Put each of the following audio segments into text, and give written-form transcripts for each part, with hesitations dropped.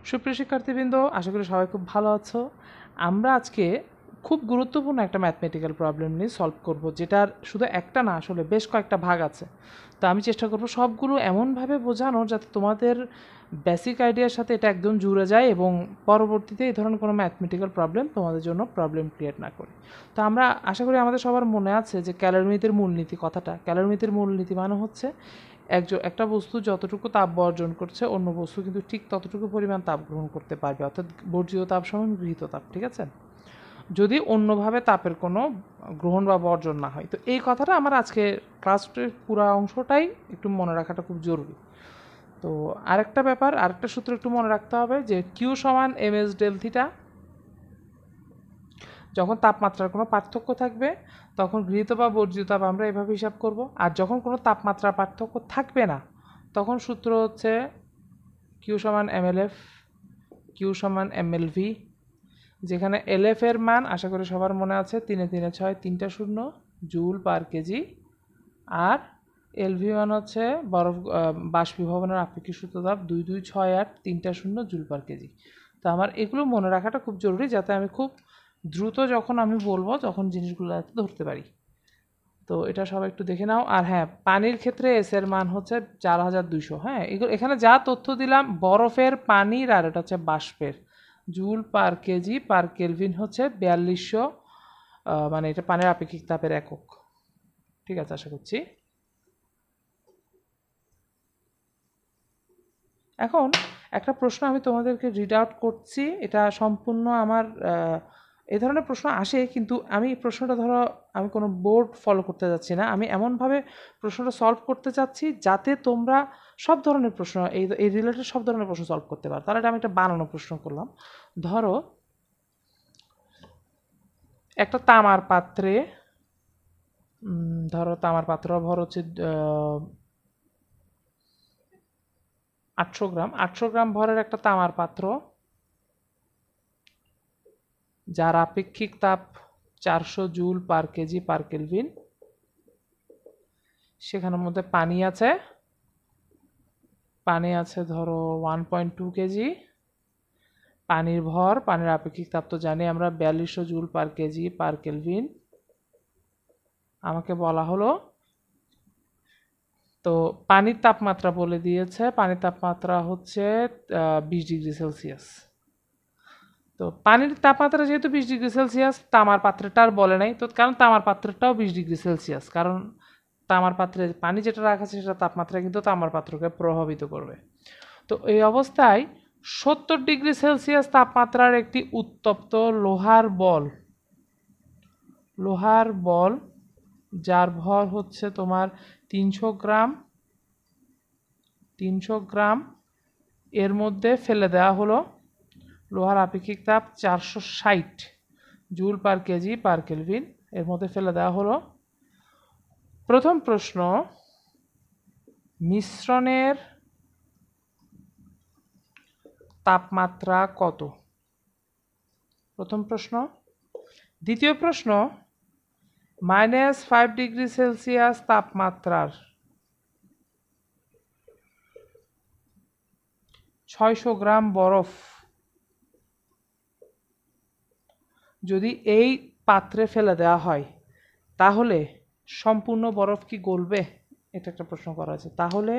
সুপ্রিয় শিক্ষার্থীবৃন্দ, আশা করি সবাই খুব ভালো আছো। আমরা আজকে খুব গুরুত্বপূর্ণ একটা ম্যাথমেটিক্যাল প্রবলেম নিয়ে সলভ করব, যেটার শুধু একটা না, আসলে বেশ কয়েকটা ভাগ আছে। তো আমি চেষ্টা করব সবগুলো এমনভাবে বোঝানোর যাতে তোমাদের বেসিক আইডিয়ার সাথে এটা একদম জুড়ে যায় এবং পরবর্তীতে এই ধরনের কোনো ম্যাথমেটিক্যাল প্রবলেম তোমাদের জন্য প্রবলেম ক্রিয়েট না করে। তো আমরা আশা করি আমাদের সবার মনে আছে যে ক্যালোরিমিতির মূলনীতি কথাটা। ক্যালোরিমিতির মূলনীতি মানে হচ্ছে একটা বস্তু যতটুকু তাপ বর্জন করছে, অন্য বস্তু কিন্তু ঠিক ততটুকু পরিমাণ তাপ গ্রহণ করতে পারবে, অর্থাৎ বর্জিত তাপ সমান গৃহীত তাপ, ঠিক আছে, যদি অন্যভাবে তাপের কোনো গ্রহণ বা বর্জন না হয়। তো এই কথাটা আমার আজকে ক্লাসের পুরো অংশটাই একটু মনে রাখাটা খুব জরুরি। তো আরেকটা সূত্র একটু মনে রাখতে হবে যে কিউ সমান এম এস ডেল থিটা। যখন তাপমাত্রার কোনো পার্থক্য থাকবে তখন গৃহীত বা বর্জিত তাপ আমরা এভাবে হিসাব করব, আর যখন কোনো তাপমাত্রার পার্থক্য থাকবে না তখন সূত্র হচ্ছে কিউ সমান এম এল এফ, কিউ সমান এম এল ভি, যেখানে এল এফ এর মান আশা করি সবার মনে আছে 3 3 6 3টা শূন্য জুল পার কেজি, আর এল ভি মান হচ্ছে বরফ বাষ্পীভবনের আপেক্ষিক সূত্র তাপ 2268 3টা শূন্য জুল পার কেজি। তো আমার এগুলো মনে রাখাটা খুব জরুরি, যাতে আমি খুব দ্রুত যখন আমি বলবো তখন জিনিসগুলো যাতে ধরতে পারি। তো এটা সবাই একটু দেখে নাও। আর হ্যাঁ, পানির ক্ষেত্রে এস এর মান হচ্ছে 4200। হ্যাঁ, এগুলো এখানে যা তথ্য দিলাম বরফের, পানির, আর এটা হচ্ছে বাষ্পের, joule per KG per kelvin হচ্ছে 4200, মানে এটা পানির আপেক্ষিক তাপের একক। ঠিক আছে, আশা করছি। এখন একটা প্রশ্ন আমি তোমাদেরকে রিড আউট করছি, এটা সম্পূর্ণ আমার এই ধরনের প্রশ্ন আসে, কিন্তু আমি প্রশ্নটা ধরো আমি কোনো বোর্ড ফলো করতে যাচ্ছি না, আমি এমনভাবে প্রশ্নটা সলভ করতে চাচ্ছি যাতে তোমরা সব ধরনের প্রশ্ন এই রিলেটেড সব ধরনের প্রশ্ন সলভ করতে পারো। তাহলে আমি একটা বানানো প্রশ্ন করলাম। ধরো একটা তামার পাত্রে, ধরো তামার পাত্র ভর হচ্ছে 800 গ্রাম, 800 গ্রাম ভরের একটা তামার পাত্র যার আপেক্ষিক তাপ 400 joule per KG per kelvin, সেখানের মধ্যে পানি আছে ধরো 1.2 কেজি। পানির আপেক্ষিক তাপ তো জানি আমরা 4200 joule per KG per kelvin. আমাকে বলা হলো, তো পানির তাপমাত্রা বলে দিয়েছে, পানির তাপমাত্রা হচ্ছে 20 ডিগ্রি সেলসিয়াস। তো পানির তাপমাত্রা যেহেতু 20 ডিগ্রি সেলসিয়াস, তামার পাত্রটা আর বলে নাই তো, কারণ তামার পাত্রটাও 20 ডিগ্রি সেলসিয়াস, কারণ তামার পাত্রে পানি যেটা রাখা আছে সেটা তাপমাত্রা কিন্তু তামার পাত্রকে প্রভাবিত করবে। তো এই অবস্থায় 70 ডিগ্রি সেলসিয়াস তাপমাত্রার একটি উত্তপ্ত লোহার বল যার ভর হচ্ছে তোমার 300 গ্রাম এর মধ্যে ফেলে দেওয়া হলো। লোহার আপেক্ষিক তাপ 460 joule per KG per kelvin এর মধ্যে ফেলে দেওয়া হলো। প্রথম প্রশ্ন, মিশ্রণের তাপমাত্রা কত? প্রথম প্রশ্ন। দ্বিতীয় প্রশ্ন, -5 ডিগ্রি সেলসিয়াস তাপমাত্রার 600 গ্রাম বরফ যদি এই পাত্রে ফেলে দেওয়া হয় তাহলে সম্পূর্ণ বরফ কি গলবে? এটা একটা প্রশ্ন করা আছে। তাহলে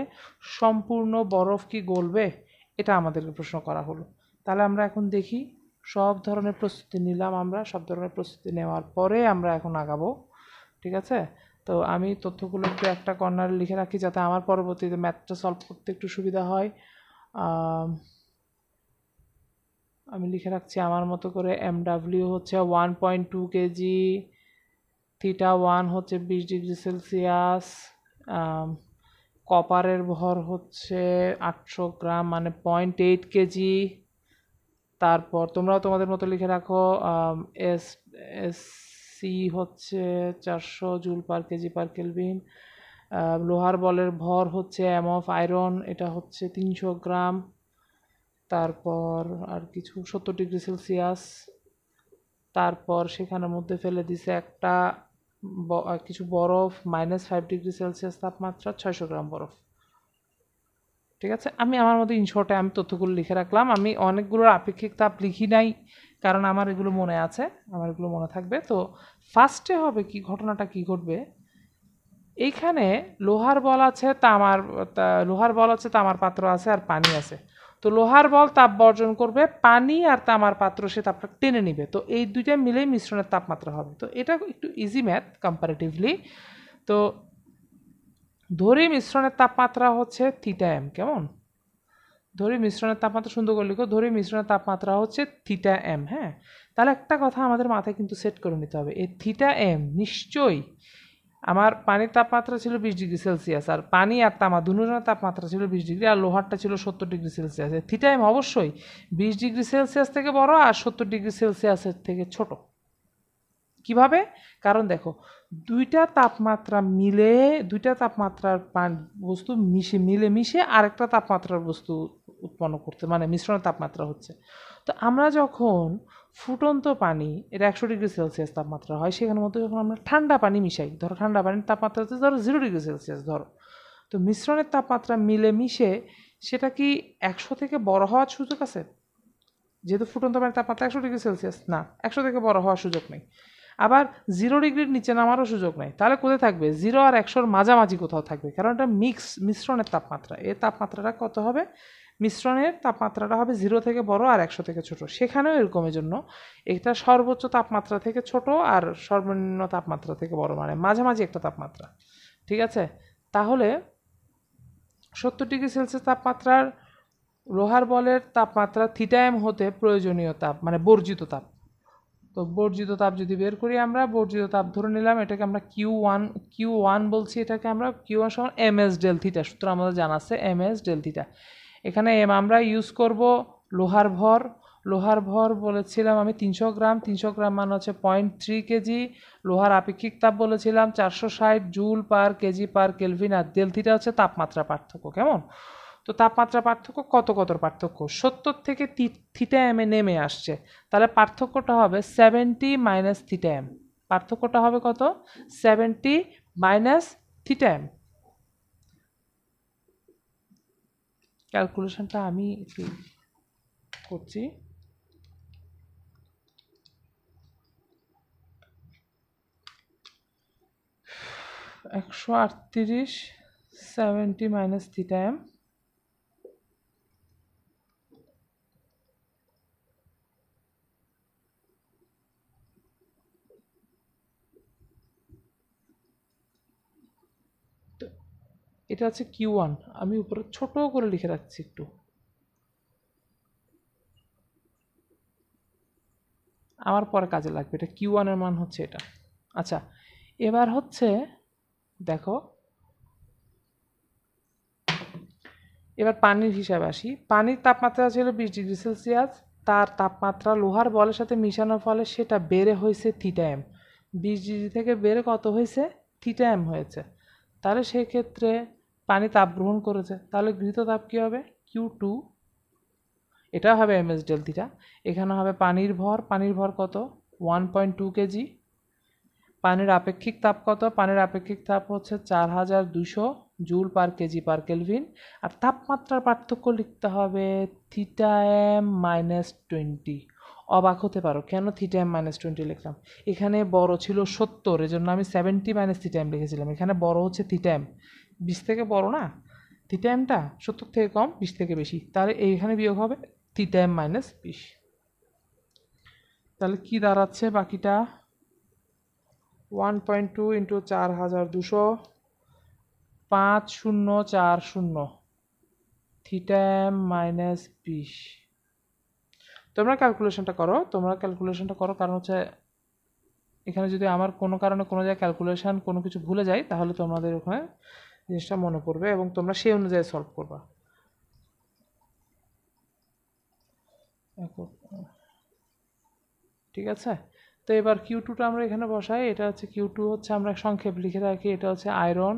সম্পূর্ণ বরফ কি গলবে, এটা আমাদেরকে প্রশ্ন করা হলো। তাহলে আমরা এখন দেখি, সব ধরনের প্রস্তুতি নিলাম, আমরা সব ধরনের প্রস্তুতি নেওয়ার পরে আমরা এখন আগাবো। ঠিক আছে, তো আমি তথ্যগুলো একটু একটা কর্নারে লিখে রাখি যাতে আমার পরবর্তীতে ম্যাথটা সলভ করতে একটু সুবিধা হয়। আমি লিখে রাখছি আমার মতো করে। MW হচ্ছে 1.2 কেজি, θ1 হচ্ছে 20 ডিগ্রি সেলসিয়াস, কপারের ভর হচ্ছে 800 গ্রাম মানে 0.8 কেজি। তারপর তোমরাও তোমাদের মতো লিখে রাখো, এস এস সি হচ্ছে 400 joule per KG per kelvin. লোহার বলের ভর হচ্ছে এম অফ আয়রন, এটা হচ্ছে 300 গ্রাম। তারপর আর কিছু 70 ডিগ্রি সেলসিয়াস। তারপর সেখানের মধ্যে ফেলে দিছে একটা কিছু বরফ, -5 ডিগ্রি সেলসিয়াস তাপমাত্রা, 600 গ্রাম বরফ। ঠিক আছে, আমি আমার মতো ইনশর্টে আমি তথ্যগুলো লিখে রাখলাম। আমি অনেকগুলোর আপেক্ষিক তাপ লিখি নাই, কারণ আমার এগুলো মনে আছে, আমার এগুলো মনে থাকবে। তো ফার্স্টে হবে কি, ঘটনাটা কি ঘটবে, এইখানে লোহার বল আছে, লোহার বল আছে, তামার পাত্র আছে, আর পানি আছে। তো লোহার বল তাপ বর্জন করবে, পানি আর তামার পাত্র সে তাপটা টেনে নিবে। তো এই দুইটা মিলেই মিশ্রণের তাপমাত্রা হবে। তো এটা একটু ইজি ম্যাথ কম্পারেটিভলি। তো ধরি মিশ্রণের তাপমাত্রা হচ্ছে থিটা এম, কেমন, ধরি মিশ্রণের তাপমাত্রা, সুন্দর করে লিখো, ধরি মিশ্রণের তাপমাত্রা হচ্ছে থিটা এম। হ্যাঁ, তাহলে একটা কথা আমাদের মাথায় কিন্তু সেট করে নিতে হবে, এই থিটা এম নিশ্চয়ই, আমার পানির তাপমাত্রা ছিল 20 ডিগ্রি সেলসিয়াস, আর পানি আর তামা দুজনের তাপমাত্রা ছিল 20 ডিগ্রি, আর লোহারটা ছিল 70 ডিগ্রি সেলসিয়াস। থিটা এম অবশ্যই 20 ডিগ্রি সেলসিয়াস থেকে বড় আর 70 ডিগ্রি সেলসিয়াসের থেকে ছোট। কিভাবে? কারণ দেখো, দুইটা তাপমাত্রা মিলে, দুইটা তাপমাত্রার বস্তু মিশে আরেকটা তাপমাত্রার বস্তু উৎপন্ন করতে, মানে মিশ্রণের তাপমাত্রা হচ্ছে। তো আমরা যখন ফুটন্ত পানি, এটা 100 ডিগ্রি সেলসিয়াস তাপমাত্রা হয়, সেখানের মধ্যে যখন আমরা ঠান্ডা পানি মিশাই, ধরো ঠান্ডা পানির তাপমাত্রা হচ্ছে ধরো 0 ডিগ্রি সেলসিয়াস ধরো, তো মিশ্রণের তাপমাত্রা মিশে সেটা কি 100 থেকে বড় হওয়ার সুযোগ আছে? যেহেতু ফুটন্ত পানির তাপমাত্রা 100 ডিগ্রি সেলসিয়াস, না, 100 থেকে বড় হওয়ার সুযোগ নেই। আবার 0 ডিগ্রির নিচে নামারও সুযোগ নেই। তাহলে কোথায় থাকবে? 0 আর 100-র মাঝামাঝি কোথাও থাকবে, কারণ এটা মিশ্রণের তাপমাত্রা। এই তাপমাত্রাটা কত হবে? মিশ্রণের তাপমাত্রাটা হবে 0 থেকে বড় আর 100 থেকে ছোট। সেখানেও এরকমের জন্য এটা সর্বোচ্চ তাপমাত্রা থেকে ছোট আর সর্বনিম্ন তাপমাত্রা থেকে বড়, মানে মাঝামাঝি একটা তাপমাত্রা। ঠিক আছে, তাহলে 70 ডিগ্রি সেলসিয়াস তাপমাত্রার লোহার বলের তাপমাত্রা থিটা এম হতে প্রয়োজনীয় তাপ, মানে বর্জিত তাপ। তো বর্জিত তাপ যদি বের করি, আমরা বর্জিত তাপ ধরে নিলাম, এটাকে আমরা কিউ ওয়ান বলছি, এটাকে আমরা কিউ1 সমান এম এস ডেল থিটা, সূত্র আমাদের জানা আছে এম এস ডেল থিটা। এখানে এম আমরা ইউজ করব লোহার ভর। লোহার ভর বলেছিলাম আমি 300 গ্রাম, 300 গ্রাম মানে হচ্ছে 0.3 কেজি। লোহার আপেক্ষিক তাপ বলেছিলাম 460 joule per KG per kelvin, আর ডেল থিটা হচ্ছে তাপমাত্রা পার্থক্য, কেমন। তো তাপমাত্রা পার্থক্য কতর পার্থক্য? 70 থেকে থিটা এম এ নেমে আসছে, তাহলে পার্থক্যটা হবে 70 মাইনাস থিটা এম। পার্থক্যটা হবে কত? 70 মাইনাস থিটা এম। ক্যালকুলেশনটা আমি করছি। একশো 70 মাইনাস থিটা এম, এটা হচ্ছে কিউ1। আমি উপরে ছোট করে লিখে রাখছি একটু, আমার পরে কাজে লাগবে। এটা কিউ1 এর মান হচ্ছে এটা। আচ্ছা, এবার হচ্ছে দেখো, এবার পানির হিসাবে আসি। পানির তাপমাত্রা ছিল 20 ডিগ্রি সেলসিয়াস, তার তাপমাত্রা লোহার বলের সাথে মিশানোর ফলে সেটা বেড়ে হয়েছে থিটা এম। 20 ডিগ্রি থেকে বেড়ে কত হয়েছে? থিটা এম হয়েছে। তাহলে সেক্ষেত্রে পানি তাপ গ্রহণ করেছে, তাহলে গৃহীত তাপ কী হবে? কিউ2। এটা হবে এম এস ডেল থিটা। এখানে হবে পানির ভর কত? 1.2 কেজি। পানির আপেক্ষিক তাপ কত? পানির আপেক্ষিক তাপ হচ্ছে 4200 joule per KG per kelvin. আর তাপমাত্রার পার্থক্য লিখতে হবে থিটা এম মাইনাস 20। অবাক হতে পারো কেন থিটা এম মাইনাস 20 লিখলাম। এখানে বড় ছিল 70, এজন্য আমি 70 মাইনাস থিটা এম লিখেছিলাম। এখানে বড় হচ্ছে থিটা এম, 20 থেকে বড় না, থিটা এমটা 70 থেকে কম, 20 থেকে বেশি, তাহলে এইখানে বিয়োগ হবে থিটা এম মাইনাস 20। তাহলে কি দাঁড়াচ্ছে বাকিটা? 1.2 ইন্টু 4200, 5040 থিটা এম মাইনাস 20। তোমরা ক্যালকুলেশনটা করো, কারণ হচ্ছে এখানে যদি আমার কোনো কারণে কোনো জায়গায় ক্যালকুলেশন কোনো কিছু ভুলে যাই, তাহলে তোমাদের ওখানে জিনিসটা মনে পড়বে এবং তোমরা সেই অনুযায়ী সলভ করবা। ঠিক আছে, তো এবার কিউ2টা আমরা এখানে বসাই। এটা হচ্ছে কিউ2 হচ্ছে, আমরা সংক্ষেপ লিখে রাখি, এটা হচ্ছে আয়রন,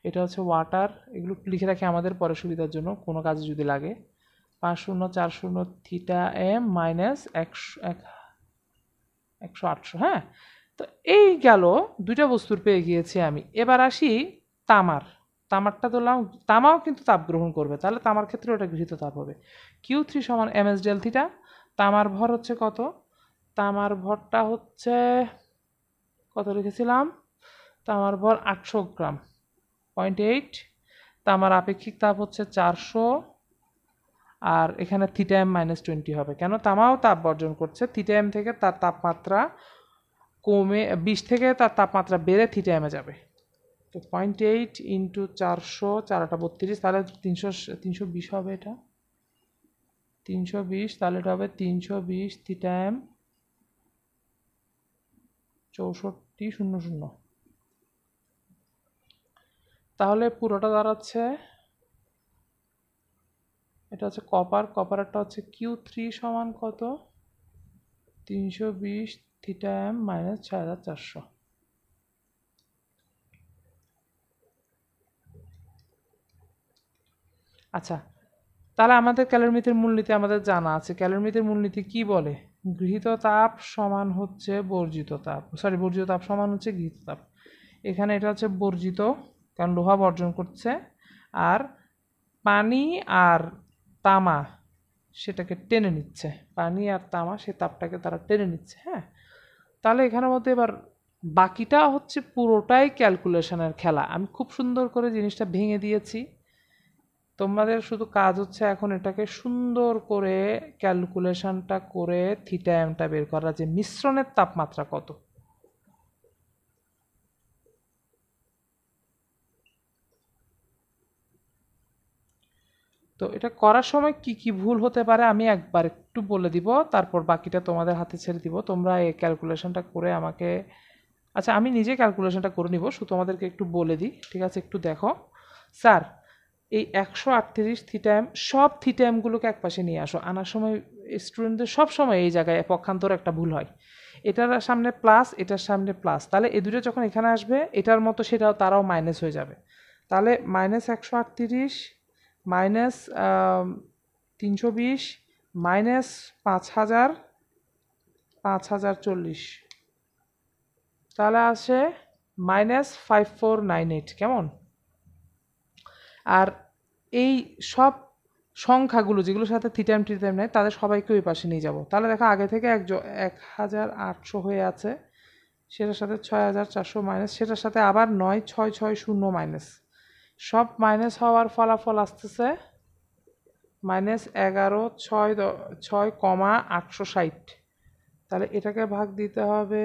এটা হচ্ছে ওয়াটার। এগুলো লিখে রাখি আমাদের পরে সুবিধার জন্য, কোনো কাজে যদি লাগে। 5040 থিটা এম মাইনাস 100। হ্যাঁ, তো এই গেল দুইটা বস্তুর পেয়ে গিয়েছি আমি। এবার আসি তামার। তামারটা ধরলাম, তামাও কিন্তু তাপ গ্রহণ করবে, তাহলে তামার ক্ষেত্রে ওটা গৃহীত তাপ হবে। Q3 সমান ms ডেল থিটা। তামার ভর হচ্ছে কত? তামার ভরটা হচ্ছে কত লিখেছিলাম? তামার ভর 800 গ্রাম, 0.8। তামার আপেক্ষিক তাপ হচ্ছে 400, আর এখানে থিটা m -20 হবে। কেন? তামাও তাপ বর্জন করছে, থিটা m থেকে তার তাপমাত্রা কমে 20 থেকে তার তাপমাত্রা বেড়ে থিটা m এ যাবে। তো 0.8 ইন্টু 400, 4×8 = 32, তাহলে 320 হবে। এটা 320, তাহলে এটা হবে 320 থিটা m 6400। তাহলে পুরোটা দাঁড়াচ্ছে, এটা হচ্ছে কপারটা হচ্ছে Q3 সমান কত? 320 থিটা m -6400। আচ্ছা, তাহলে আমাদের ক্যালোরিমিটার মূলনীতি আমাদের জানা আছে। ক্যালোরিমিটার মূলনীতি কি বলে? গৃহীত তাপ সমান হচ্ছে বর্জিত তাপ, বর্জিত তাপ সমান হচ্ছে গৃহীত তাপ। এখানে এটা হচ্ছে বর্জিত, কারণ লোহা বর্জন করছে, আর পানি আর তামা সেটাকে টেনে নিচ্ছে, পানি আর তামা সে তাপটাকে তারা টেনে নিচ্ছে। হ্যাঁ, তাহলে এখানের মধ্যে এবার বাকিটা হচ্ছে পুরোটাই ক্যালকুলেশনের খেলা। আমি খুব সুন্দর করে জিনিসটা ভেঙে দিয়েছি, তোমাদের শুধু কাজ হচ্ছে এখন এটাকে সুন্দর করে ক্যালকুলেশনটা করে থিটা এমটা বের করা, যে মিশ্রণের তাপমাত্রা কত। তো এটা করার সময় কি কি ভুল হতে পারে আমি একবার একটু বলে দিব, তারপর বাকিটা তোমাদের হাতে ছেড়ে দিব। তোমরা এই ক্যালকুলেশনটা করে আমাকে, আচ্ছা আমি নিজে ক্যালকুলেশনটা করে নিব, শুধু তোমাদেরকে একটু বলে দিই, ঠিক আছে? একটু দেখো স্যার, এই 138 থিটা এম, সব থিটা এমগুলোকে একপাশে নিয়ে আসো। আনার সময় স্টুডেন্টদের সব সময় এই জায়গায় পক্ষান্তর একটা ভুল হয়, এটার সামনে প্লাস, এটার সামনে প্লাস, তাহলে এই দুটো যখন এখানে আসবে এটার মতো সেটাও তারাও মাইনাস হয়ে যাবে। তাহলে -138 মাইনাস 320 মাইনাস 5040, তাহলে আসে -5498। কেমন? আর এই সব সংখ্যাগুলো যেগুলোর সাথে থিটা এম নেয় তাদের সবাইকে ওই পাশে নিয়ে যাব। তাহলে দেখো আগে থেকে 1800 হয়ে আছে, সেটার সাথে 6400 মাইনাস, সেটার সাথে আবার 9660 মাইনাস, সব মাইনাস হওয়ার ফলাফল আসতেছে -11,6,860। তাহলে এটাকে ভাগ দিতে হবে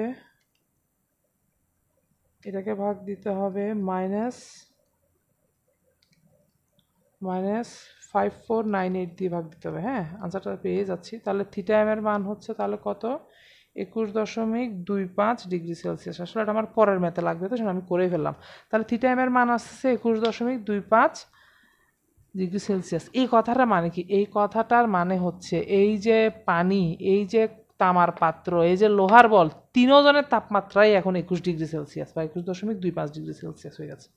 -5498 দিয়ে ভাগ দিতে হবে। হ্যাঁ, আনসারটা পেয়ে যাচ্ছি। তাহলে থিটা এম এর মান হচ্ছে তাহলে কত? 21.25 ডিগ্রি সেলসিয়াস। আসলে এটা আমার পরের ম্যাথে লাগবে, তো সেটা আমি করেই ফেললাম। তাহলে থিটা এম এর মান আসছে 21.25 ডিগ্রি সেলসিয়াস। এই কথাটার মানে কি? এই কথাটার মানে হচ্ছে এই যে পানি, এই যে তামার পাত্র, এই যে লোহার বল, তিনজনের তাপমাত্রাই এখন 21 ডিগ্রি সেলসিয়াস বা 21.25 ডিগ্রি সেলসিয়াস হয়ে গেছে।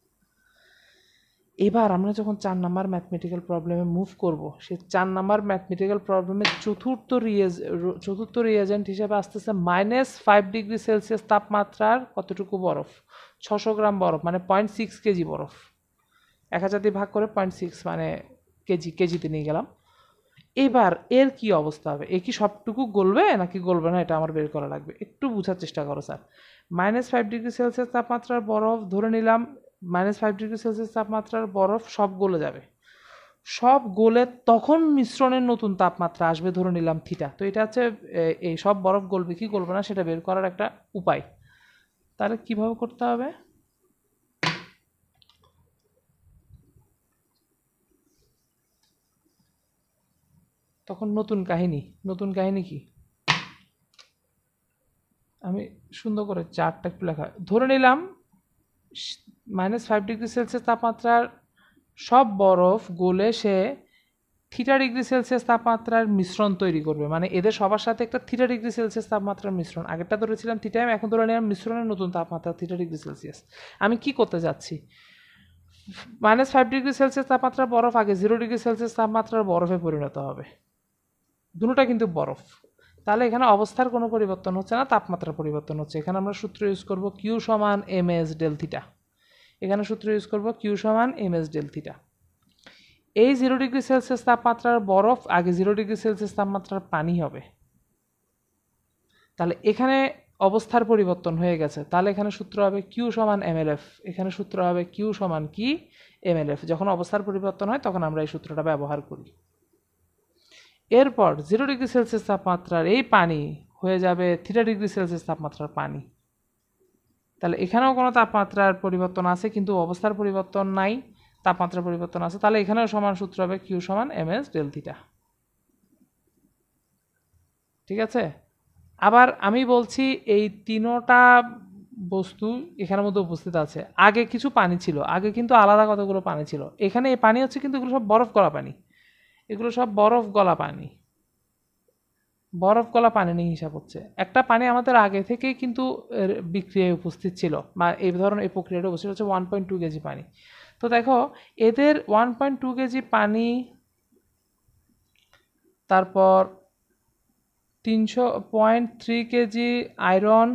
এবার আমরা যখন 4 নাম্বার ম্যাথমেটিক্যাল প্রবলেমে মুভ করব, সেই 4 নাম্বার ম্যাথমেটিক্যাল প্রবলেমের চতুর্থ রিয়েজেন্ট হিসেবে আসতেছে -5 ডিগ্রি সেলসিয়াস তাপমাত্রার কতটুকু বরফ? 600 গ্রাম বরফ, মানে 0.6 কেজি বরফ। 1000 দিয়ে ভাগ করে 0.6 মানে কেজিতে নিয়ে গেলাম। এবার এর কি অবস্থা হবে? এ কি সবটুকু গলবে নাকি গলবে না, এটা আমার বের করা লাগবে। একটু বোঝার চেষ্টা করো স্যার। -5 ডিগ্রি সেলসিয়াস তাপমাত্রার বরফ ধরে নিলাম, -5 ডিগ্রি সেলসিয়াস তাপমাত্রার বরফ সব গলে যাবে, সব গলে তখন মিশ্রণের নতুন তাপমাত্রা আসবে ধরে নিলাম থিটা। তো এটা হচ্ছে এই সব বরফ গলবে কি গলবে না সেটা বের করার একটা উপায়। তাহলে কিভাবে করতে হবে? তখন নতুন কাহিনী কি? আমি সুন্দর করে চার্টটা একটু লেখা ধরে নিলাম, -5 ডিগ্রি সেলসিয়াস তাপমাত্রার সব বরফ গলে সে থিটা ডিগ্রি সেলসিয়াস তাপমাত্রার মিশ্রণ তৈরি করবে, মানে এদের সবার সাথে একটা থিটা ডিগ্রি সেলসিয়াস তাপমাত্রার মিশ্রণ। আগেরটা ধরেছিলাম থিটা এম, এখন ধরে নিলাম মিশ্রণের নতুন তাপমাত্রা থিটা ডিগ্রি সেলসিয়াস। আমি কি করতে যাচ্ছি? -5 ডিগ্রি সেলসিয়াস তাপমাত্রার বরফ আগে 0 ডিগ্রি সেলসিয়াস তাপমাত্রার বরফে পরিণত হবে, দুটোটা কিন্তু বরফ। তাহলে এখানে অবস্থার কোনো পরিবর্তন হচ্ছে না, তাপমাত্রার পরিবর্তন হচ্ছে। এখানে আমরা সূত্র ইউজ করব Q সমান ms ডেল থিটা। এখানে সূত্র ইউজ করব কিউ সমান এমএস ডেল থিটা। এই 0 ডিগ্রি সেলসিয়াস তাপমাত্রার বরফ আগে 0 ডিগ্রি সেলসিয়াস তাপমাত্রার পানি হবে, তাহলে এখানে অবস্থার পরিবর্তন হয়ে গেছে, তাহলে এখানে সূত্র হবে কিউ সমান এমএলএফ। এখানে সূত্র হবে কিউ সমান কি এমএলএফ। যখন অবস্থার পরিবর্তন হয় তখন আমরা এই সূত্রটা ব্যবহার করি। এরপর 0 ডিগ্রি সেলসিয়াস তাপমাত্রার এই পানি হয়ে যাবে 3 ডিগ্রি সেলসিয়াস তাপমাত্রার পানি। তাহলে এখানেও কোনো তাপমাত্রার পরিবর্তন আছে কিন্তু অবস্থার পরিবর্তন নাই, তাপমাত্রার পরিবর্তন আছে, তাহলে এখানেও সমান সূত্র হবে কিউ সমান এমএস ডেল থিটা। ঠিক আছে, আবার আমি বলছি এই তিনোটা বস্তু এখানের মধ্যে উপস্থিত আছে। আগে কিছু পানি ছিল, আগে কিন্তু আলাদা কতগুলো পানি ছিল। এখানে এই পানি হচ্ছে কিন্তু এগুলো সব বরফ গলা পানি, এগুলো সব বরফ গলা পানি, বরফ গলা পানি নিয়ে হিসাব হচ্ছে। একটা পানি আমাদের আগে থেকেই কিন্তু বিক্রিয়ায় উপস্থিত ছিল, বা এই ধরনের এই প্রক্রিয়াটা উপস্থিত হচ্ছে 1.2 কেজি পানি। তো দেখো এদের 1.2 কেজি পানি, তারপর 300.3 কেজি আয়রন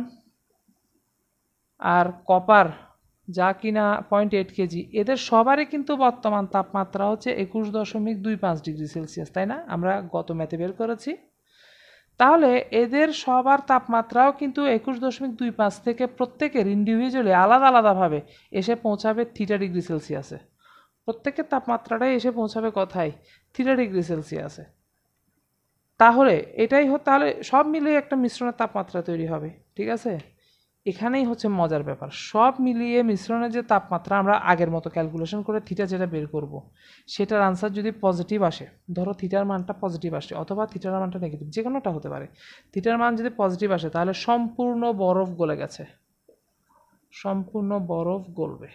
আর কপার যা কিনা 0.8 কেজি, এদের সবারই কিন্তু বর্তমান তাপমাত্রা হচ্ছে 21.25 ডিগ্রি সেলসিয়াস, তাই না? আমরা গত ম্যাথে বের করেছি। তাহলে এদের সবার তাপমাত্রাও কিন্তু 21.25 থেকে প্রত্যেকের ইন্ডিভিজুয়ালি আলাদা আলাদাভাবে এসে পৌঁছাবে 3 ডিগ্রি সেলসিয়াসে। প্রত্যেকের তাপমাত্রাটাই এসে পৌঁছাবে কোথায়? 3 ডিগ্রি সেলসিয়াসে। তাহলে তাহলে সব মিলিয়ে একটা মিশ্রণের তাপমাত্রা তৈরি হবে। ঠিক আছে, এখানেই হচ্ছে মজার ব্যাপার। সব মিলিয়ে মিশ্রণের যে তাপমাত্রা আমরা আগের মতো ক্যালকুলেশন করে থিটা যেটা বের করব, সেটার আনসার যদি পজিটিভ আসে, ধরো থিটার মানটা পজিটিভ আসে অথবা থিটার মানটা নেগেটিভ, যে কোনোটা হতে পারে। থিটার মান যদি পজিটিভ আসে তাহলে সম্পূর্ণ বরফ গলে গেছে, সম্পূর্ণ বরফ গলবে।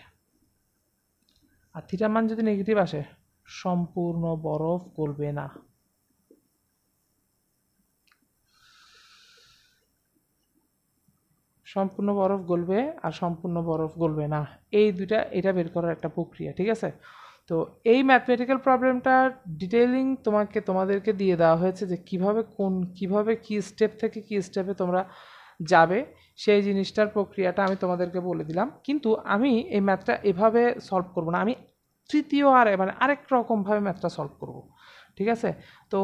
আর থিটার মান যদি নেগেটিভ আসে সম্পূর্ণ বরফ গলবে না। সম্পূর্ণ বরফ গলবে আর সম্পূর্ণ বরফ গলবে না, এই দুইটা এটা বের করার একটা প্রক্রিয়া। ঠিক আছে, তো এই ম্যাথমেটিক্যাল প্রবলেমটা ডিটেইলিং তোমাদেরকে দিয়ে দেওয়া হয়েছে যে কিভাবে কি স্টেপ থেকে কি স্টেপে তোমরা যাবে, সেই জিনিসটার প্রক্রিয়াটা আমি তোমাদেরকে বলে দিলাম। কিন্তু আমি এই ম্যাথটা এভাবে সলভ করব না, আমি তৃতীয় মানে আরেক রকমভাবে ম্যাথটা সলভ করব। ঠিক আছে, তো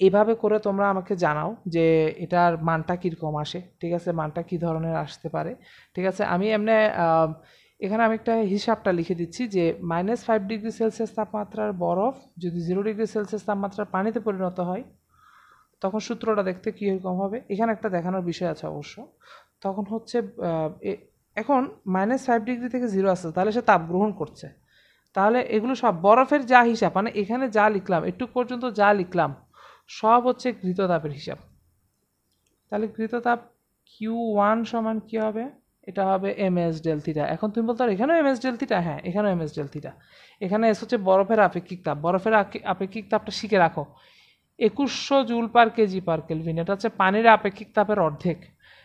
এইভাবে করে তোমরা আমাকে জানাও যে এটার মানটা কীরকম আসে। ঠিক আছে, মানটা কী ধরনের আসতে পারে। ঠিক আছে, আমি এখানে আমি একটা হিসাবটা লিখে দিচ্ছি যে -5 ডিগ্রি সেলসিয়াস তাপমাত্রার বরফ যদি 0 ডিগ্রি সেলসিয়াস তাপমাত্রার পানিতে পরিণত হয় তখন সূত্রটা দেখতে কীরকম হবে। এখানে একটা দেখানোর বিষয় আছে অবশ্য। তখন হচ্ছে এখন -5 ডিগ্রি থেকে 0 আসছে, তাহলে সে তাপ গ্রহণ করছে। তাহলে এগুলো সব বরফের যা হিসাব, মানে এখানে যা লিখলাম একটু পর্যন্ত যা লিখলাম সব হচ্ছে ঘৃততাপের হিসাব। তাহলে ঘৃততাপ Q1 সমান কী হবে? এটা হবে এমএস ডেল থিটা। এখন তুমি বলতে পারো এখানেও এমএস ডেল থিটা, হ্যাঁ এখানেও এমএস ডেল থিটা। এখানে এস হচ্ছে বরফের আপেক্ষিক তাপ, বরফের আপেক্ষিক তাপটা শিখে রাখো 2100 joule per KG per kelvin. এটা হচ্ছে পানির আপেক্ষিক তাপের অর্ধেক।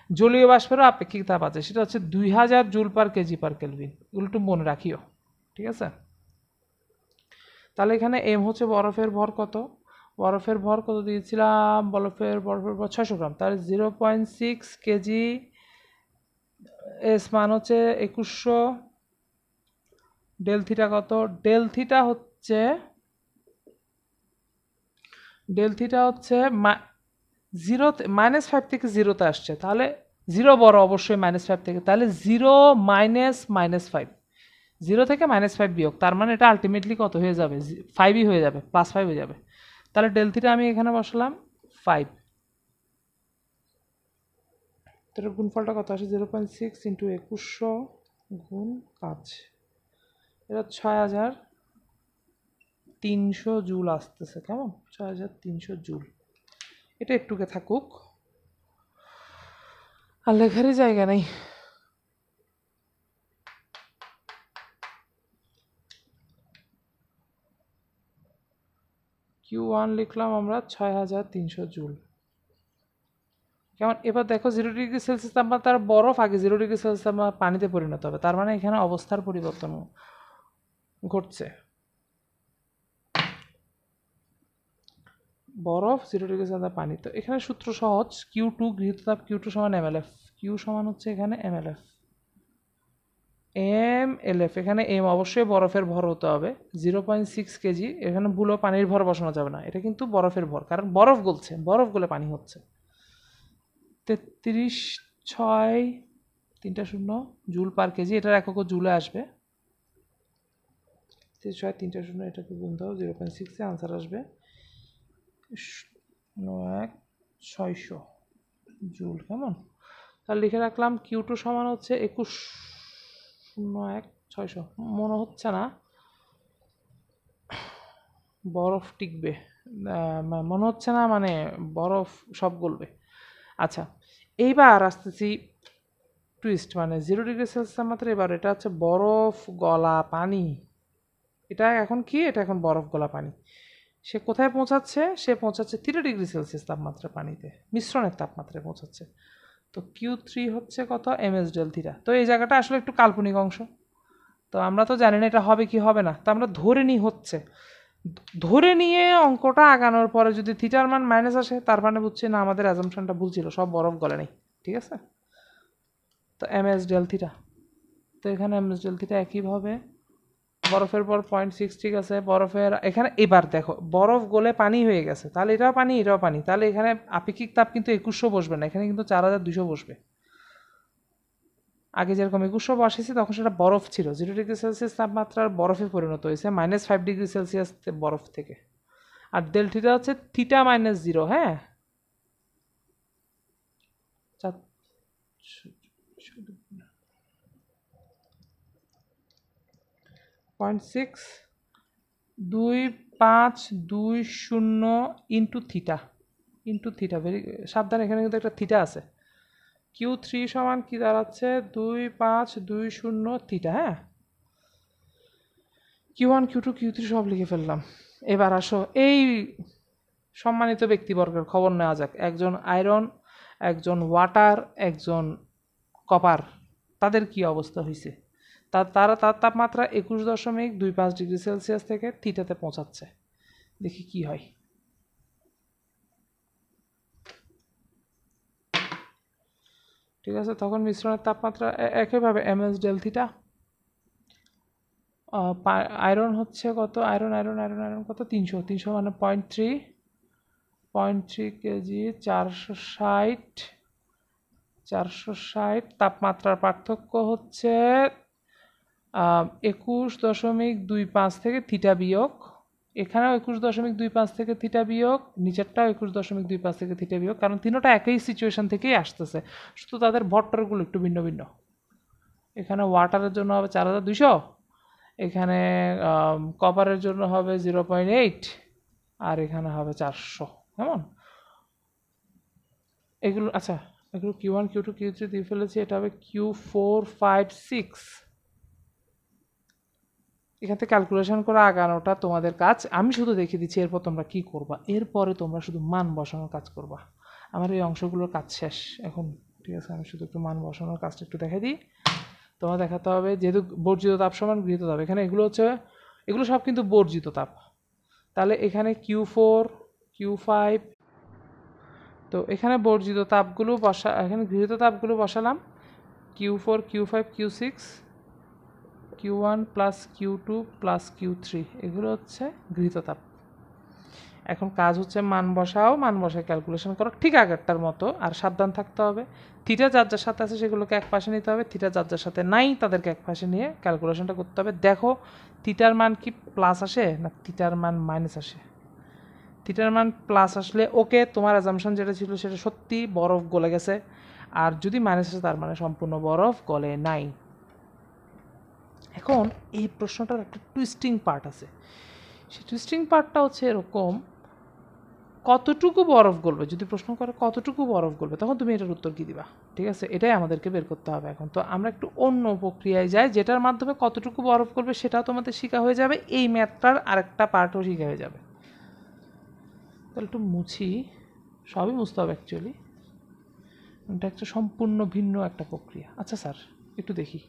জলীয় বাষ্পেরও আপেক্ষিক তাপ আছে, সেটা হচ্ছে 2000 joule per KG per kelvin. এগুলো একটু মনে রাখিও। ঠিক আছে, তাহলে এখানে এম হচ্ছে বরফের ভর কত, বরফের ভর কত দিয়েছিলাম, বরফের ভর 600 গ্রাম, তাহলে 0.6 কেজি। এস মান হচ্ছে 2100। ডেল থিটা কত? ডেল থিটা হচ্ছে -5 থেকে 0-তে আসছে, তাহলে 0 বড় অবশ্যই -5 থেকে, তাহলে 0 -5, 0 থেকে -5 বিয়োগ, তার মানে এটা আলটিমেটলি কত হয়ে যাবে? 5ই হয়ে যাবে, +5 হয়ে যাবে। তাহলে ডেল থিটা আমি এখানে বসালাম 5। তাহলে গুণফলটা কত আসে? 0.6 ইন্টু 2100 গুণ 5, এটা 6300 জুল আসতেছে। কেমন? 6300 জুল। এটা একটুকে থাকুক, আর লেখারই জায়গা নেই। Q1 লিখলাম আমরা 6300 জুল। কেমন? এবার দেখো 0 ডিগ্রি সেলসিয়াস তাপমাত্রার বরফ আগে 0 ডিগ্রি সেলসিয়াস তাপমাত্রা পানিতে পরিণত হবে, তার মানে এখানে অবস্থার পরিবর্তন ঘটছে। বরফ 0 ডিগ্রি সেলসিয়াস পানি, তো এখানে সূত্র সহজ, Q2 গৃহীত তাপ Q2 সমান mLF, Q সমান হচ্ছে এখানে mLF। mLF, এখানে এম অবশ্যই বরফের ভর হতে হবে 0.6 কেজি। এখানে ভুলো পানির ভর বসানো যাবে না, এটা কিন্তু বরফের ভর, কারণ বরফ গলছে, বরফ গলে পানি হচ্ছে। 33.6 3টা শূন্য জুল পার কেজি, এটার একক জুলে আসবে। 33.6 3টা শূন্য, এটাকে গুণ দাও 0.6-এ, আনসার আসবে 600 জুল। কেমন? তাহলে লিখে রাখলাম Q2 সমান হচ্ছে 21.01 মনে হচ্ছে না বরফ টিকবে, মনে হচ্ছে না, মানে বরফ সব গলবে। আচ্ছা, এইবার আসতেছি টুইস্ট, মানে 0°C তাপমাত্রা। এবার এটা হচ্ছে বরফ গলা পানি, এটা এখন কি, এটা এখন বরফ গলা পানি। সে কোথায় পৌঁছাচ্ছে? সে পৌঁছাচ্ছে 3°C তাপমাত্রা পানিতে, মিশ্রণের তাপমাত্রায় পৌঁছাচ্ছে। তো Q3 হচ্ছে কত? ms del theta. তো এই জায়গাটা আসলে একটু কাল্পনিক অংশ, তো আমরা তো জানি না এটা হবে কি হবে না, তো আমরা ধরে নিই হচ্ছে। ধরে নিয়ে অঙ্কটা আগানোর পরে যদি থিটার মান মাইনাস আসে, তার মানে বুঝছি না আমাদের অ্যাজাম্পশনটা ভুল ছিল, সব বরফ গলে নেই। ঠিক আছে, তো ms ডেল থিটা, তো এখানে ms ডেল থিটা একইভাবে বরফের পর 0.6, ঠিক আছে। বরফের এখানে এবার দেখো বরফ গলে পানি হয়ে গেছে, তাহলে এটাও পানি এটাও পানি, তাহলে এখানে আপেক্ষিক তাপ কিন্তু 2100 বসবে না, এখানে কিন্তু 4200 বসবে। আগে যেরকম 2100 বসেছি তখন সেটা বরফ ছিল, 0°C তাপমাত্রার বরফে পরিণত হয়েছে -5°C বরফ থেকে। আর ডেল থিটা হচ্ছে থিটা -0, হ্যাঁ 0.62520 ইন্টু থিটা ভেরি সাবধান, এখানে কিন্তু একটা থিটা আছে। Q3 সমান কি দাঁড়াচ্ছে? 2520 থিটা, হ্যাঁ। Q1 Q2 Q3 সব লিখে ফেললাম। এবার আসো এই সম্মানিত ব্যক্তিবর্গের খবর নেওয়া যাক। একজন আয়রন, একজন ওয়াটার, একজন কপার, তাদের কি অবস্থা হয়েছে? তার তাপমাত্রা 21.25°C থেকে থিটাতে পৌঁছাচ্ছে। দেখি কি হয়। ঠিক আছে, তখন মিশ্রণের তাপমাত্রা একইভাবে ms ডেল থিটা। আয়রন হচ্ছে কত? আয়রন আয়রন আয়রন আয়রন কত? 300 মানে 0.3 কেজি, 460। তাপমাত্রার পার্থক্য হচ্ছে 21.25 থেকে থিটা বিয়োগ, এখানেও 21.25 থেকে থিটা বিয়োগ, নিচেরটাও 21.25 থেকে থিটা বিয়োগ, কারণ তিনোটা একই সিচুয়েশন থেকেই আসতেছে, শুধু তাদের ভট্টরগুলো একটু ভিন্ন ভিন্ন। এখানে ওয়াটারের জন্য হবে 4200, এখানে কপারের জন্য হবে 0.8, আর এখানে হবে 400। কেমন? এগুলো আচ্ছা, এগুলো Q1 Q2 Q3 দিয়ে ফেলেছি, এটা হবে Q4 5 6। এখান থেকে ক্যালকুলেশন করে আগানোটা তোমাদের কাজ, আমি শুধু দেখিয়ে দিচ্ছি, এরপর তোমরা কি করবা, এরপরে তোমরা শুধু মান বসানোর কাজ করবা। আমার এই অংশগুলোর কাজ শেষ এখন, ঠিক আছে। আমি শুধু একটু মান বসানোর কাজটা একটু দেখাই দিই। তোমার দেখাতে হবে যেহেতু বর্জিত তাপ সমান গৃহীত তাপ, এখানে এগুলো হচ্ছে, এগুলো সব কিন্তু বর্জিত তাপ। তাহলে এখানে Q4 Q5, তো এখানে বর্জিত তাপগুলো এখানে গৃহীত তাপগুলো বসালাম, Q4 Q5 Q6 Q1 plus Q2 plus Q3, এগুলো হচ্ছে গৃহীত তাপ। এখন কাজ হচ্ছে মান বসাও, মান বসায় ক্যালকুলেশন করো ঠিক আগেরটার মতো, আর সাবধান থাকতে হবে। থিটা যার যার সাথে আছে সেগুলোকে এক পাশে নিতে হবে, থিটা যার যার সাথে নাই তাদেরকে এক পাশে নিয়ে ক্যালকুলেশনটা করতে হবে। দেখো থিটার মান কি প্লাস আসে না থিটার মান মাইনাস আসে। থিটার মান প্লাস আসলে ওকে, তোমার অ্যাজাম্পশন যেটা ছিল সেটা সত্যি, বরফ গলে গেছে। আর যদি মাইনাস আসে তার মানে সম্পূর্ণ বরফ গলে নাই। এখন এই প্রশ্নটার একটা টুইস্টিং পার্ট আছে, সেই টুইস্টিং পার্টটা হচ্ছে এরকম, কতটুকু বরফ গলবে, যদি প্রশ্ন করে কতটুকু বরফ গলবে, তখন তুমি এটার উত্তর কী দিবা? ঠিক আছে, এটাই আমাদেরকে বের করতে হবে এখন। তো আমরা একটু অন্য প্রক্রিয়ায় যাই, যেটার মাধ্যমে কতটুকু বরফ গলবে সেটাও তোমাদের শেখা হয়ে যাবে, এই ম্যাথটার আরেকটা পার্টও শেখা হয়ে যাবে। তাহলে একটু মুছি, সবই মুছতে হবে অ্যাকচুয়ালি, এটা একটা সম্পূর্ণ ভিন্ন একটা প্রক্রিয়া। আচ্ছা স্যার একটু দেখি,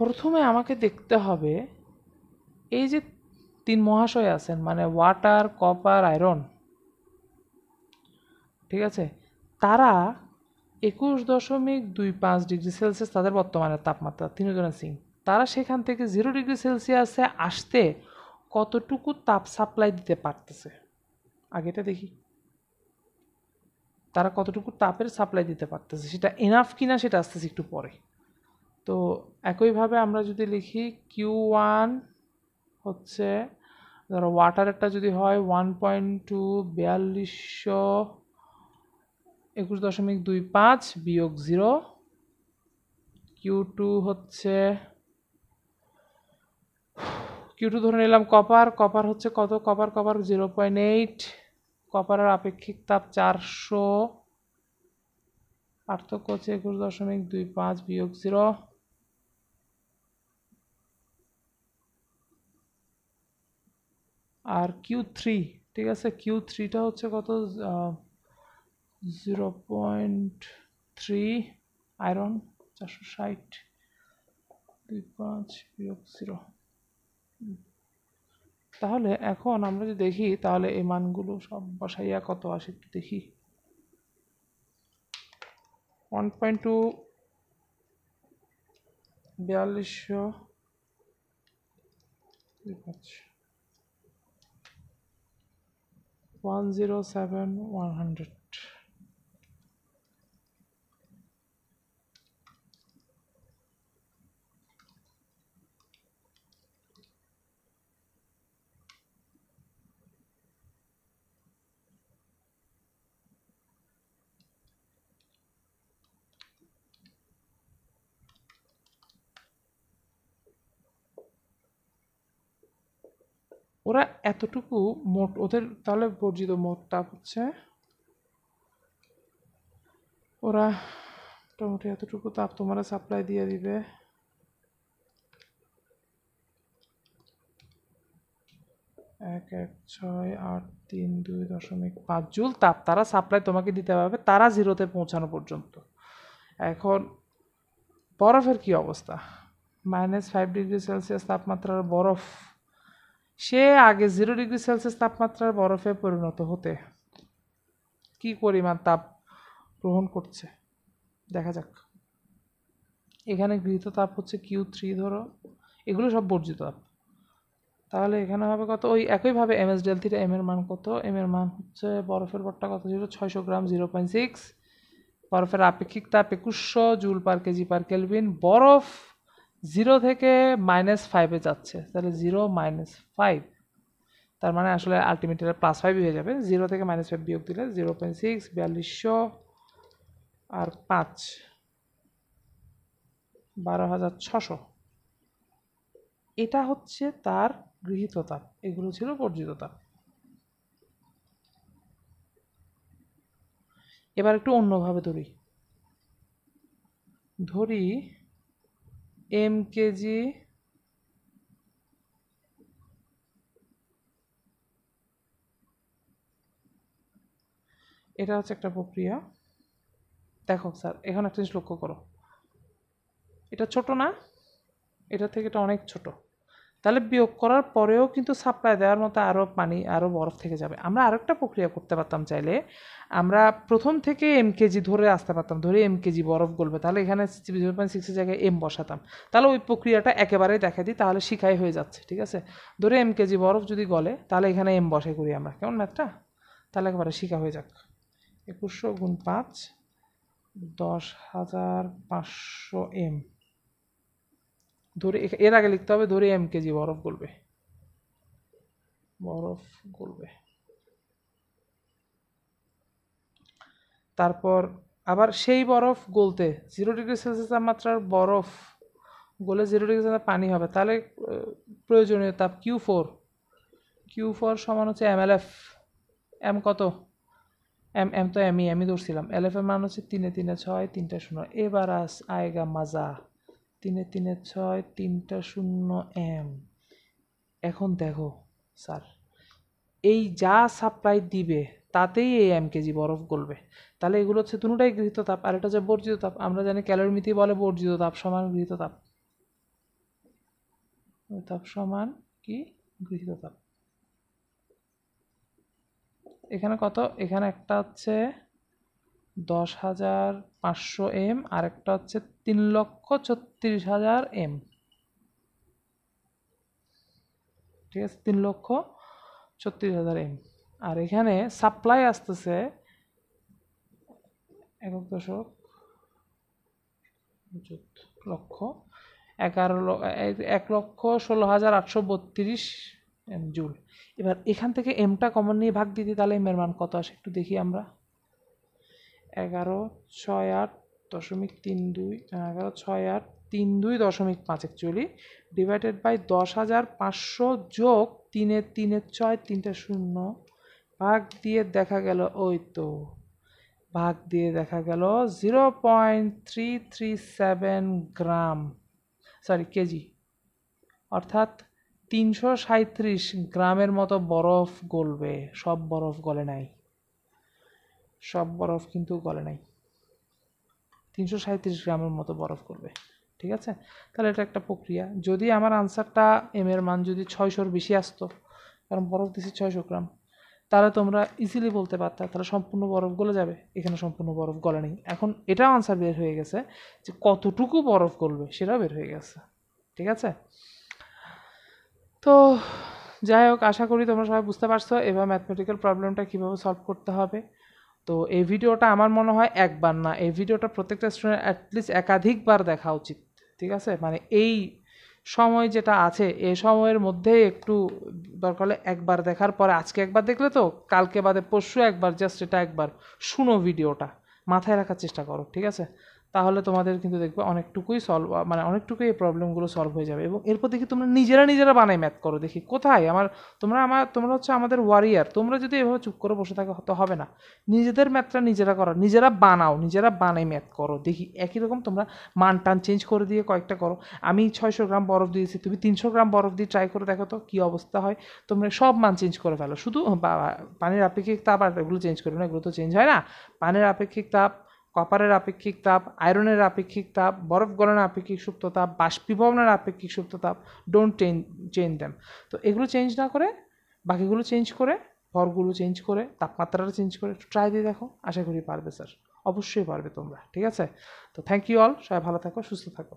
প্রথমে আমাকে দেখতে হবে এই যে তিন মহাশয় আছেন, মানে ওয়াটার, কপার, আয়রন, ঠিক আছে, তারা 21.25 ডিগ্রি সেলসিয়াস তাদের বর্তমানের তাপমাত্রা, তিনজনের সিং। তারা সেখান থেকে 0 ডিগ্রি সেলসিয়াসে আসতে কতটুকু তাপ সাপ্লাই দিতে পারতেছে, আগে এটা দেখি। তারা কতটুকু তাপের সাপ্লাই দিতে পারতেছে, সেটা এনাফ কিনা সেটা আসতেছে একটু পরে। তো একইভাবে আমরা যদি লিখি Q1 হচ্ছে, ধরো ওয়াটারেরটা যদি হয় 1.2 4221.25 বিয়োগ 0। Q2 হচ্ছে, Q2 ধরে নিলাম কপার হচ্ছে কত, কপার 0.8, কপারের আপেক্ষিক তাপ 400, পার্থক্য হচ্ছে 21.25 বিয়োগ 0। আর Q3, ঠিক আছে, Q3টা হচ্ছে কত, 0.3 আয়রন, 460, 25 বিয়োগ 0। তাহলে এখন আমরা যদি দেখি, তাহলে এই মানগুলো সব বসাইয়া কত আসে একটু দেখি। 1.2 4200, 107,100। ওরা এতটুকু মোট, ওদের তাহলে বর্জিত মোট তাপ হচ্ছে, ওরা মোটামুটি এতটুকু তাপ তোমার সাপ্লাই দিয়ে দিবে। এক 6,832.5 জুল তাপ তারা সাপ্লাই তোমাকে দিতে পারবে, তারা 0-তে পৌঁছানো পর্যন্ত। এখন বরফের কি অবস্থা, -5 ডিগ্রি সেলসিয়াস তাপমাত্রার বরফ, সে আগে 0 ডিগ্রি সেলসিয়াস তাপমাত্রার বরফে পরিণত হতে কি পরিমাণ তাপ গ্রহণ করছে দেখা যাক। এখানে গৃহীত তাপ হচ্ছে Q3 ধরো, এগুলো সব বর্জিত তাপ। তাহলে এখানে হবে কত, ওই একইভাবে MS ডেল থিটা, এম এর মান কত, এম এর মান হচ্ছে বরফের ভরটা কত ছিল, 600 গ্রাম, 0.6। বরফের আপেক্ষিক তাপ 2100 joule per KG per kelvin. বরফ 0 থেকে -5-এ যাচ্ছে, তাহলে 0 -5, তার মানে আসলে আলটিমেটলি +5 হয়ে যাবে। 0 থেকে -5 বিয়োগ দিলে 0.6, 4200 আর 5, 12,600। এটা হচ্ছে তার গৃহীত তাপ, এগুলো ছিল বর্জিত তাপ। এবার একটু অন্যভাবে ধরি এম কেজি, এটা হচ্ছে একটা প্রক্রিয়া। দেখো স্যার, এখন একটা জিনিস লক্ষ্য করো, এটা ছোট না, এটা থেকে এটা অনেক ছোট, তাহলে বিয়োগ করার পরেও কিন্তু সাপ্লাই দেওয়ার মতো আরও পানি, আরও বরফ থেকে যাবে। আমরা আরেকটা প্রক্রিয়া করতে পারতাম চাইলে, আমরা প্রথম থেকে এম কেজি ধরে আসতে পারতাম, ধরে এম কেজি বরফ গলবে, তাহলে এখানে 0.6-এর জায়গায় এম বসাতাম, তাহলে ওই প্রক্রিয়াটা একেবারেই দেখা দিই, তাহলে শিখাই হয়ে যাচ্ছে, ঠিক আছে। ধরে এম কেজি বরফ যদি গলে, তাহলে এখানে এম বসাই করি আমরা, কেমন ম্যাথটা, তাহলে একেবারে শিখা হয়ে যাক। 2100 গুণ 5, 10,500 এম ধরে, এর আগে লিখতে হবে ধরে এম কেজি বরফ গলবে, তারপর আবার সেই বরফ গলতে 0 ডিগ্রি সেলসিয়াস তাপমাত্রার বরফ গলে 0 ডিগ্রি সেলসিয়াস পানি হবে, তাহলে প্রয়োজনীয় তাপ Q4 সমান হচ্ছে MLF। এম কত, এম তো এমই ধরছিলাম, LF এর মান হচ্ছে 3-3-6, 3-0। এবার আয়েগা মাজা, 3-3-6, 3-0 এম। এখন দেখো স্যার, এই যা সাপ্লাই দিবে তাতেই এই এম কেজি বরফ গলবে, তাহলে এগুলো হচ্ছে দুটোটাই গৃহীত তাপ, আর এটা হচ্ছে বর্জিত তাপ। আমরা জানি ক্যালোরিমিতি বলে বর্জিত তাপ সমান গৃহীত তাপ, তাপ সমান কি গৃহীত তাপ। এখানে কত, এখানে একটা হচ্ছে 10,500 এম, আর একটা হচ্ছে 3,36,000 এম। ঠিক আছে, 3,36,000 এম। আর এখানে সাপ্লাই আসতেছে 1,16,832 এম জুল। এবার এখান থেকে এমটা কমন নিয়ে ভাগ দিতে, তাহলে এম এর মান কত আসে একটু দেখি আমরা। 11,68.32 অ্যাকচুয়ালি, ডিভাইডেড বাই 10,500 যোগ 3 3 শূন্য, ভাগ দিয়ে দেখা গেল, ওই তো ভাগ দিয়ে দেখা গেল 0.337 গ্রাম, সরি কেজি, অর্থাৎ 337 গ্রামের মতো বরফ গলবে। সব বরফ গলে নাই, সব বরফ কিন্তু গলে নাই, 337 গ্রামের মতো বরফ করবে। ঠিক আছে, তাহলে এটা একটা প্রক্রিয়া। যদি আমার আনসারটা এম এর মান যদি 600-র বেশি আসতো, কারণ বরফ দিছি 600 গ্রাম, তাহলে তোমরা ইজিলি বলতে পারতা তাহলে সম্পূর্ণ বরফ গলে যাবে। এখানে সম্পূর্ণ বরফ গলে নেই। এখন এটাও আনসার বের হয়ে গেছে যে কতটুকু বরফ গলবে সেটাও বের হয়ে গেছে। ঠিক আছে, তো যাই হোক, আশা করি তোমরা সবাই বুঝতে পারছো এবার ম্যাথমেটিক্যাল প্রবলেমটা কীভাবে সলভ করতে হবে। তো এই ভিডিওটা আমার মনে হয় একবার না, এই ভিডিওটা প্রত্যেকটা স্টুডেন্ট অ্যাটলিস্ট একাধিকবার দেখা উচিত। ঠিক আছে, মানে এই সময় যেটা আছে এই সময়ের মধ্যে একটু দরকার হলে একবার দেখার পরে, আজকে একবার দেখলে তো কালকে বাদে পরশু একবার জাস্ট এটা একবার শুনো, ভিডিওটা মাথায় রাখার চেষ্টা করো। ঠিক আছে, তাহলে তোমাদের কিন্তু দেখবে অনেকটুকুই সলভ, মানে অনেকটুকুই এই প্রবলেমগুলো সলভ হয়ে যাবে। এবং এরপর দেখি তোমরা নিজেরা বানাই ম্যাথ করো, দেখি কোথায় তোমরা হচ্ছে আমাদের ওয়ারিয়ার। তোমরা যদি এভাবে চুপ করে বসে থাকো তো হবে না, নিজেদের ম্যাথটা নিজেরা করো, নিজেরা বানাই ম্যাথ করো, দেখি একই রকম তোমরা মান টান চেঞ্জ করে দিয়ে কয়েকটা করো। আমি 600 গ্রাম বরফ দিয়েছি, তুমি 300 গ্রাম বরফ দিয়ে ট্রাই করে দেখো তো কী অবস্থা হয়। তোমরা সব মান চেঞ্জ করে ফেলো, শুধু পানির আপেক্ষিক তাপ আর এগুলো চেঞ্জ করবে না, এগুলো তো চেঞ্জ হয় না। পানির আপেক্ষিক তাপ, কপারের আপেক্ষিক তাপ, আয়রনের আপেক্ষিক তাপ, বরফ গলনের আপেক্ষিক সুপ্ত তাপ, বাষ্পীভবনের আপেক্ষিক সুপ্ত তাপ, ডোন্ট চেঞ্জ দেম। তো এগুলো চেঞ্জ না করে বাকিগুলো চেঞ্জ করে, ভরগুলো চেঞ্জ করে, তাপমাত্রাটা চেঞ্জ করে ট্রাই দিয়ে দেখো, আশা করি পারবে স্যার, অবশ্যই পারবে তোমরা। ঠিক আছে, তো থ্যাংক ইউ অল, সবাই ভালো থাকো, সুস্থ থাকো।